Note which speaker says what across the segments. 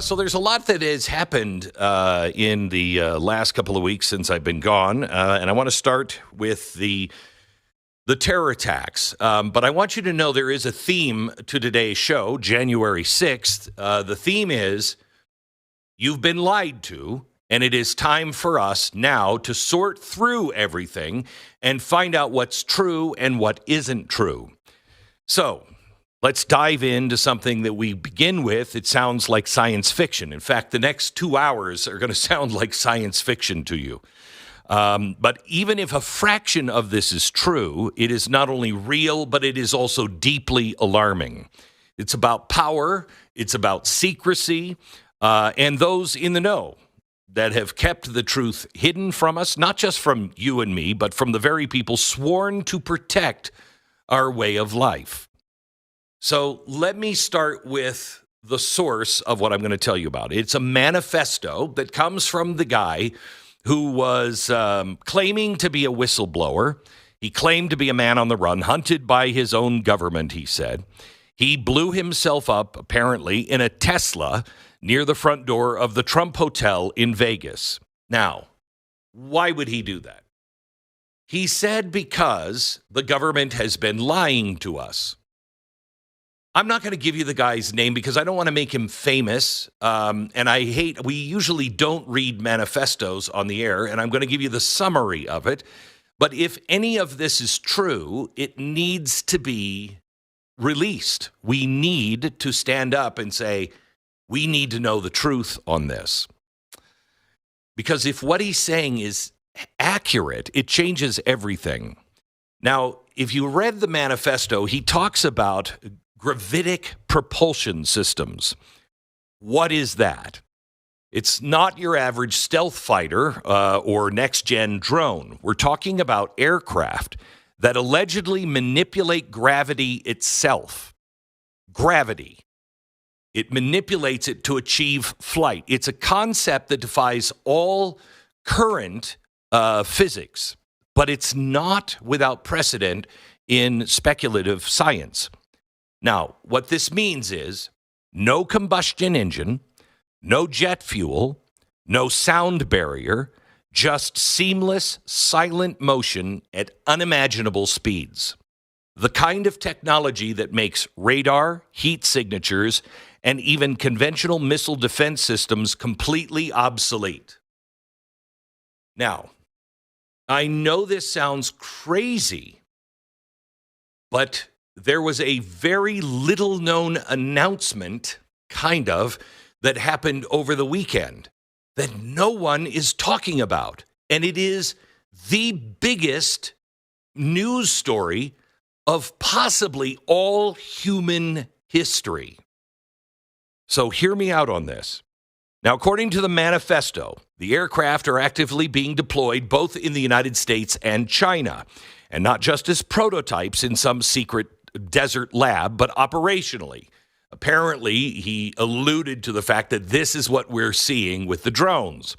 Speaker 1: So there's a lot that has happened in the last couple of weeks since I've been gone, and I want to start with the terror attacks. But I want you to know there is a theme to today's show, January 6th. The theme is, you've been lied to, and it is time for us now to sort through everything and find out what's true and what isn't true. So let's dive into something that we begin with. It sounds like science fiction. In fact, the next 2 hours are going to sound like science fiction to you. But even if a fraction of this is true, it is not only real, but it is also deeply alarming. It's about power, it's about secrecy, and those in the know that have kept the truth hidden from us, not just from you and me, but from the very people sworn to protect our way of life. So let me start with the source of what I'm going to tell you about. It's a manifesto that comes from the guy who was claiming to be a whistleblower. He claimed to be a man on the run, hunted by his own government, he said. He blew himself up, apparently, in a Tesla near the front door of the Trump Hotel in Vegas. Now, why would he do that? He said we government has been lying to us. I'm not going to give you the guy's name because I don't want to make him famous. And we usually don't read manifestos on the air, and I'm going to give you the summary of it. But if any of this is true, it needs to be released. We need to stand up and say, we need to know the truth on this. Because if what he's saying is accurate, it changes everything. Now, if you read the manifesto, he talks about gravitic propulsion systems. What is that? It's not your average stealth fighter or next-gen drone. We're talking about aircraft that allegedly manipulate gravity itself. Gravity. It manipulates it to achieve flight. It's a concept that defies all current physics, but it's not without precedent in speculative science. Now, what this means is no combustion engine, no jet fuel, no sound barrier, just seamless, silent motion at unimaginable speeds. The kind of technology that makes radar, heat signatures, and even conventional missile defense systems completely obsolete. Now, I know this sounds crazy, but there was a very little-known announcement, that happened over the weekend that no one is talking about. And it is the biggest news story of possibly all human history. So hear me out on this. Now, according to the manifesto, the aircraft are actively being deployed both in the United States and China, and not just as prototypes in some secret desert lab, but operationally. Apparently, he alluded to the fact that this is what we're seeing with the drones.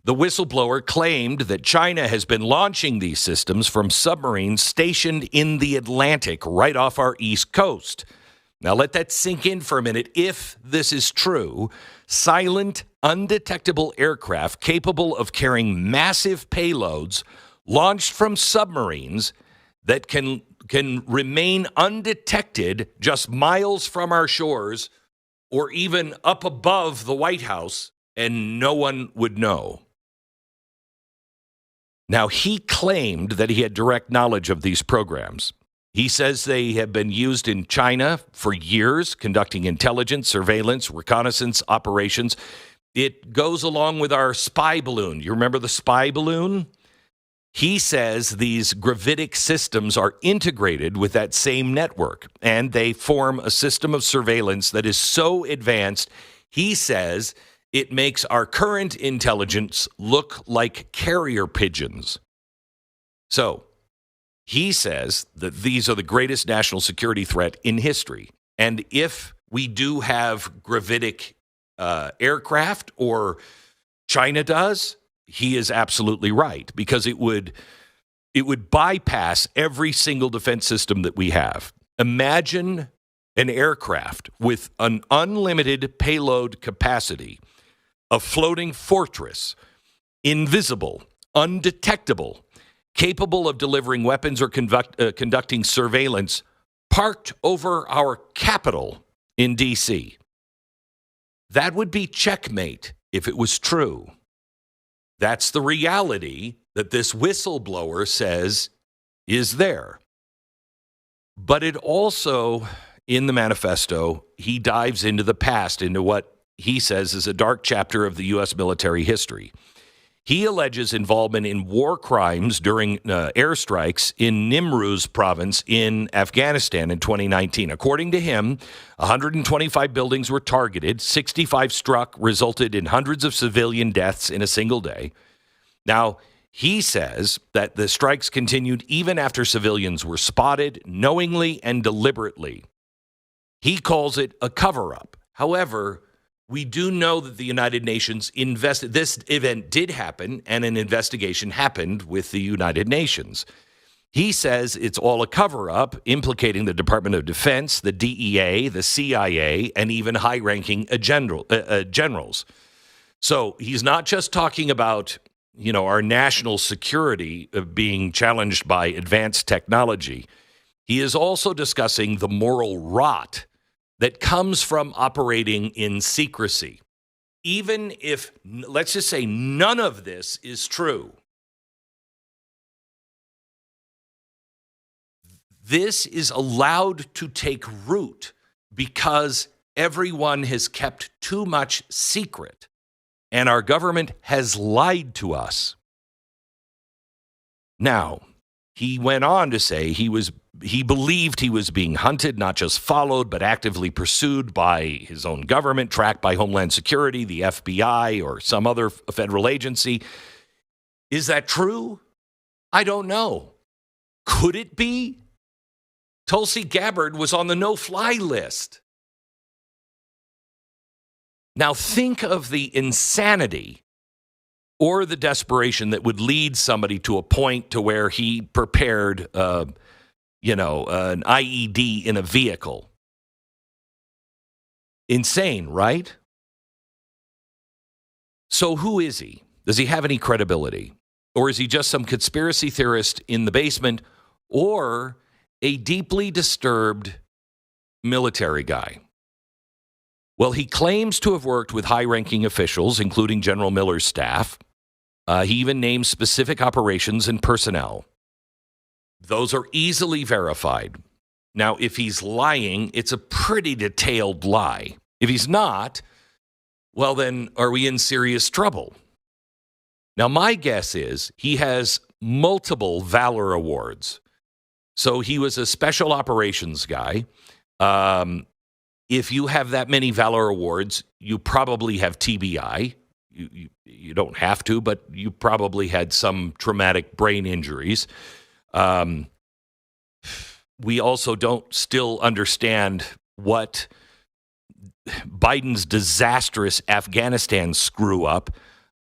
Speaker 1: The whistleblower claimed that China has been launching these systems from submarines stationed in the Atlantic right off our east coast. Now, let that sink in for a minute. If this is true, silent, undetectable aircraft capable of carrying massive payloads launched from submarines that can remain undetected just miles from our shores or even up above the White House, and no one would know. Now, he claimed that he had direct knowledge of these programs. He says they have been used in China for years, conducting intelligence, surveillance, reconnaissance operations. It goes along with our spy balloon. You remember the spy balloon? He says these gravitic systems are integrated with that same network, and they form a system of surveillance that is so advanced, he says, it makes our current intelligence look like carrier pigeons. So, he says that these are the greatest national security threat in history. And if we do have gravitic aircraft, or China does, he is absolutely right, because it would bypass every single defense system that we have. Imagine an aircraft with an unlimited payload capacity, a floating fortress, invisible, undetectable, capable of delivering weapons or conducting surveillance, parked over our Capitol in D.C. That would be checkmate if it was true. That's the reality that this whistleblower says is there. But it also, in the manifesto, he dives into the past, into what he says is a dark chapter of the U.S. military history. He alleges involvement in war crimes during airstrikes in Nimruz province in Afghanistan in 2019. According to him, 125 buildings were targeted, 65 struck, resulted in hundreds of civilian deaths in a single day. Now, he says that the strikes continued even after civilians were spotted knowingly and deliberately. He calls it a cover-up. However, we do know that the United Nations invested. This event did happen, and an investigation happened with the United Nations. He says it's all a cover-up, implicating the Department of Defense, the DEA, the CIA, and even high-ranking generals. So he's not just talking about, our national security being challenged by advanced technology. He is also discussing the moral rot that comes from operating in secrecy. Even if, let's just say, none of this is true, this is allowed to take root because everyone has kept too much secret, and our government has lied to us. Now, he went on to say he believed he was being hunted, not just followed, but actively pursued by his own government, tracked by Homeland Security, the FBI, or some other federal agency. Is that true? I don't know. Could it be? Tulsi Gabbard was on the no-fly list. Now think of the insanity or the desperation that would lead somebody to a point to where he prepared, an IED in a vehicle. Insane, right? So who is he? Does he have any credibility? Or is he just some conspiracy theorist in the basement, or a deeply disturbed military guy? Well, he claims to have worked with high-ranking officials, including General Miller's staff. He even names specific operations and personnel. Those are easily verified. Now, if he's lying, it's a pretty detailed lie. If he's not, well, then are we in serious trouble? Now, my guess is he has multiple Valor Awards. So he was a special operations guy. If you have that many Valor Awards, you probably have TBI. You don't have to, but you probably had some traumatic brain injuries. We also don't still understand what Biden's disastrous Afghanistan screw-up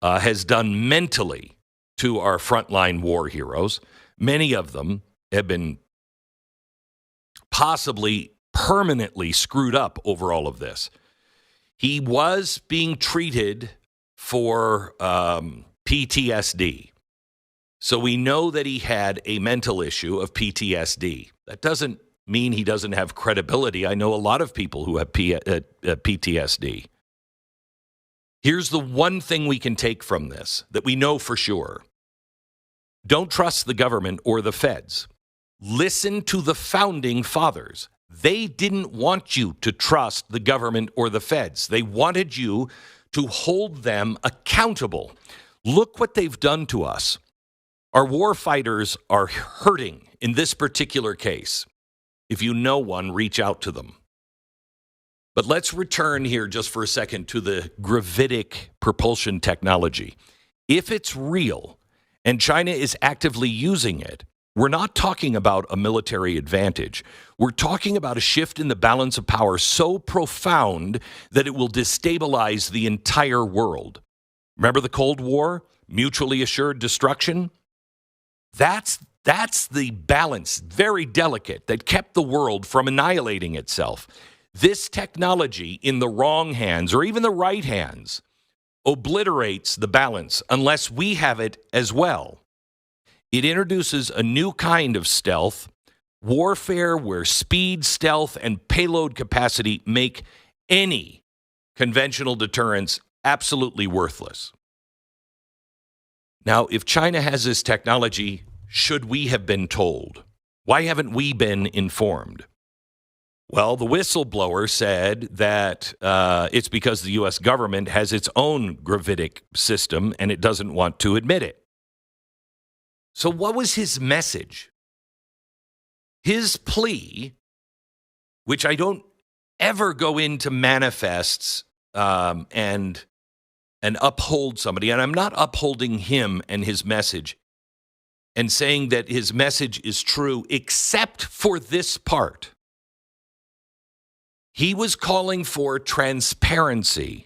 Speaker 1: has done mentally to our frontline war heroes. Many of them have been possibly permanently screwed up over all of this. He was being treated for PTSD. So we know that he had a mental issue of PTSD. That doesn't mean he doesn't have credibility. I know a lot of people who have PTSD. Here's the one thing we can take from this that we know for sure. Don't trust the government or the feds. Listen to the founding fathers. They didn't want you to trust the government or the feds. They wanted you to hold them accountable. Look what they've done to us. Our war fighters are hurting in this particular case. If you know one, reach out to them. But let's return here just for a second to the gravitic propulsion technology. If it's real and China is actively using it, we're not talking about a military advantage. We're talking about a shift in the balance of power so profound that it will destabilize the entire world. Remember the Cold War? Mutually assured destruction? That's That's the balance, very delicate, that kept the world from annihilating itself. This technology in the wrong hands, or even the right hands, obliterates the balance unless we have it as well. It introduces a new kind of stealth, warfare where speed, stealth, and payload capacity make any conventional deterrence absolutely worthless. Now, if China has this technology, should we have been told? Why haven't we been informed? Well, the whistleblower said that it's because the U.S. government has its own gravitic system and it doesn't want to admit it. So what was his message? His plea, which I don't ever go into manifests and uphold somebody, and I'm not upholding him and his message and saying that his message is true, except for this part. He was calling for transparency,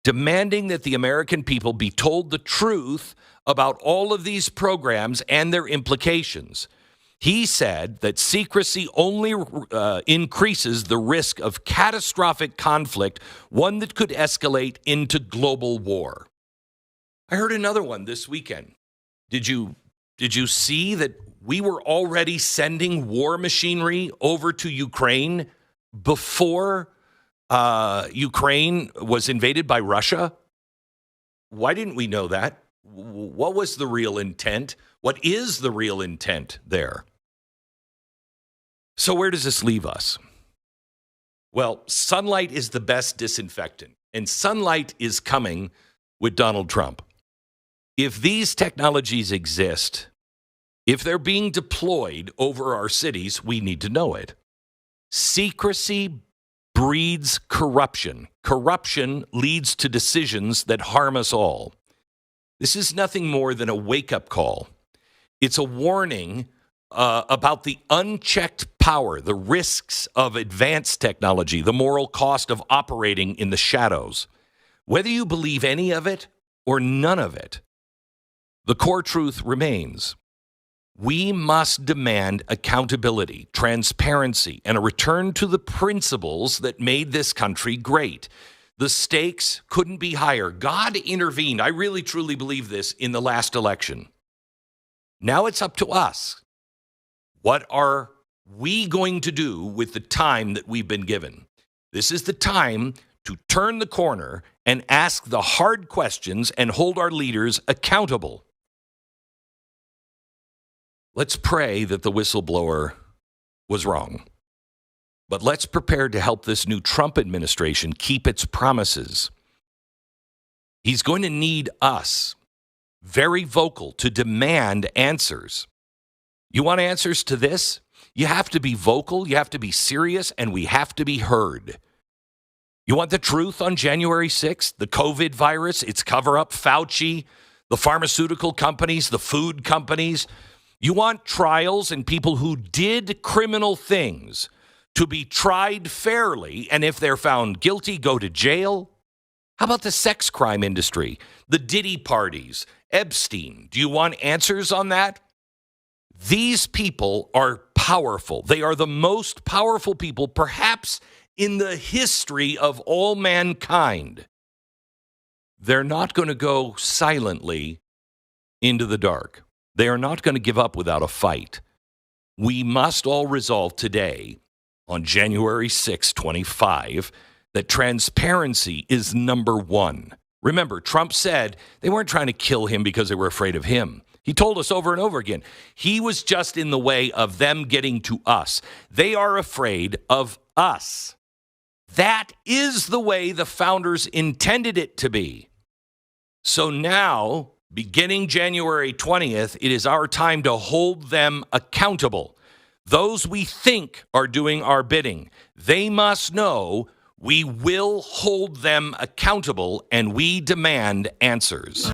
Speaker 1: demanding that the American people be told the truth about all of these programs and their implications. He said that secrecy only increases the risk of catastrophic conflict, one that could escalate into global war. I heard another one this weekend. Did you see that we were already sending war machinery over to Ukraine before Ukraine was invaded by Russia? Why didn't we know that? What was the real intent? What is the real intent there? So where does this leave us? Well, sunlight is the best disinfectant, and sunlight is coming with Donald Trump. If these technologies exist, if they're being deployed over our cities, we need to know it. Secrecy breeds corruption. Corruption leads to decisions that harm us all. This is nothing more than a wake-up call. It's a warning about the unchecked power, the risks of advanced technology, the moral cost of operating in the shadows. Whether you believe any of it or none of it, the core truth remains. We must demand accountability, transparency, and a return to the principles that made this country great. The stakes couldn't be higher. God intervened. I really, truly believe this in the last election. Now it's up to us. What are we going to do with the time that we've been given? This is the time to turn the corner and ask the hard questions and hold our leaders accountable. Let's pray that the whistleblower was wrong. But let's prepare to help this new Trump administration keep its promises. He's going to need us, very vocal, to demand answers. You want answers to this? You have to be vocal, you have to be serious, and we have to be heard. You want the truth on January 6th? The COVID virus, its cover-up, Fauci, the pharmaceutical companies, the food companies. You want trials and people who did criminal things to be tried fairly, and if they're found guilty, go to jail? How about the sex crime industry, the Diddy parties, Epstein? Do you want answers on that? These people are powerful. They are the most powerful people, perhaps in the history of all mankind. They're not going to go silently into the dark. They are not going to give up without a fight. We must all resolve today, on January 6, 25, that transparency is number one. Remember, Trump said they weren't trying to kill him because they were afraid of him. He told us over and over again, he was just in the way of them getting to us. They are afraid of us. That is the way the founders intended it to be. So now, beginning January 20th, it is our time to hold them accountable. Those we think are doing our bidding, they must know we will hold them accountable and we demand answers.